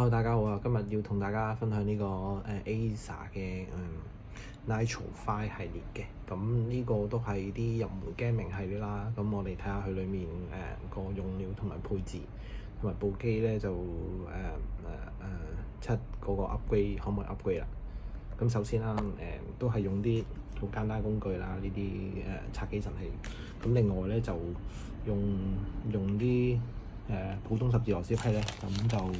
Hello，大家好啊！今日要同大家分享呢個Acer 嘅Nitro 5系列嘅，咁呢個都係啲入門 gaming 系列啦。咁我哋睇下佢裡面個用料同埋配置，同埋部機咧就出嗰個 upgrade 可唔可以 upgrade 啦？咁首先啦，都係用啲好簡單工具啦，呢啲拆機神器。咁另外咧就用啲普通十字螺絲批咧，咁就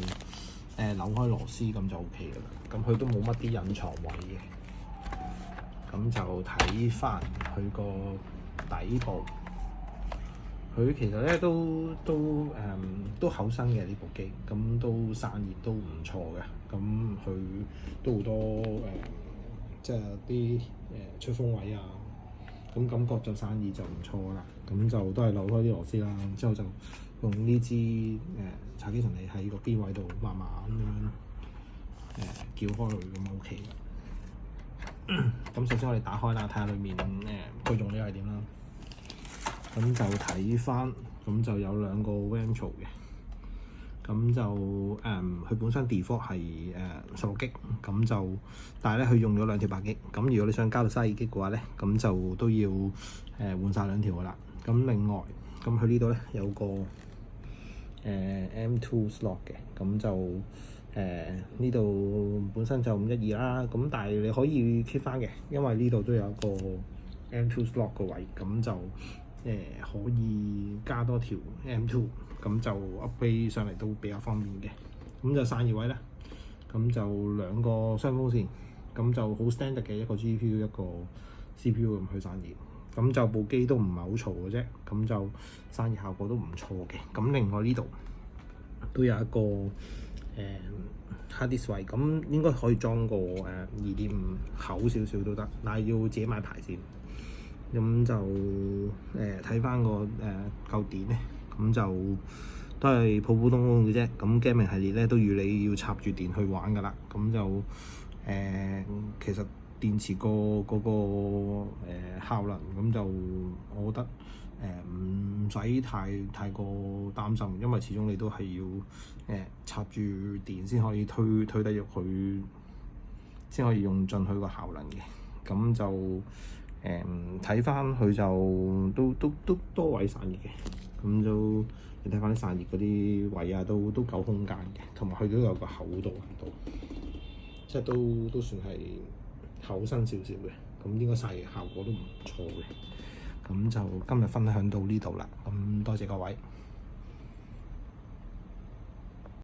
扭開螺絲咁就 OK 㗎啦。咁佢都冇乜啲隱藏位嘅。咁就睇翻佢個底部，佢其實咧都厚身嘅呢部機，咁都散熱都唔錯嘅。咁佢都好多即係啲出風位啊，咁感覺就散熱就唔錯啦。咁就都係扭開啲螺絲啦，之後就用呢支拆機神器喺個邊位度慢慢咁樣撬開佢咁 OK 嘅。咁首先我哋打開啦，睇下裡面個用料係點啦。咁就睇翻，咁就有兩個 RAM 槽嘅。咁就佢本身 default 係16GB，咁就但係咧佢用咗2條8GB。咁如果你想加到32GB嘅話咧，咁就都要換晒2條噶啦。咁另外，咁佢呢度咧有個M2 slot 嘅，咁就呢度本身就512啦，咁但係你可以 keep 翻嘅，因為呢度都有一個 M2 slot 個位，咁就可以加多條 M2，咁就 upgrade 上嚟都比較方便嘅。咁就散熱位咧，咁就2個雙風扇，咁就好 standard 嘅一個 GPU 一個 CPU 咁去散熱。咁就部機都唔係好嘈嘅啫，咁就散熱效果都唔錯嘅。咁另外呢度都有一個hard disk 位，咁應該可以裝個2.5厚少少都得，但係要自己買牌先。咁就睇翻個嚿電咧，咁就都係普普通通嘅啫。咁 gaming 系列咧都預你要插住電去玩噶啦。咁就其實電池嗰個效能，咁就我覺得唔使太過擔心，因為始終你都係要插住電先可以推得入去，先可以用盡佢個效能嘅。咁就睇翻佢就都多位散熱嘅，咁就你睇翻啲散熱嗰啲位啊，都夠空間嘅，同埋佢都有個厚度喺度，即係都算係厚身少少嘅，咁應該散熱效果都唔錯嘅。咁就今日分享到呢度啦，咁多謝各位。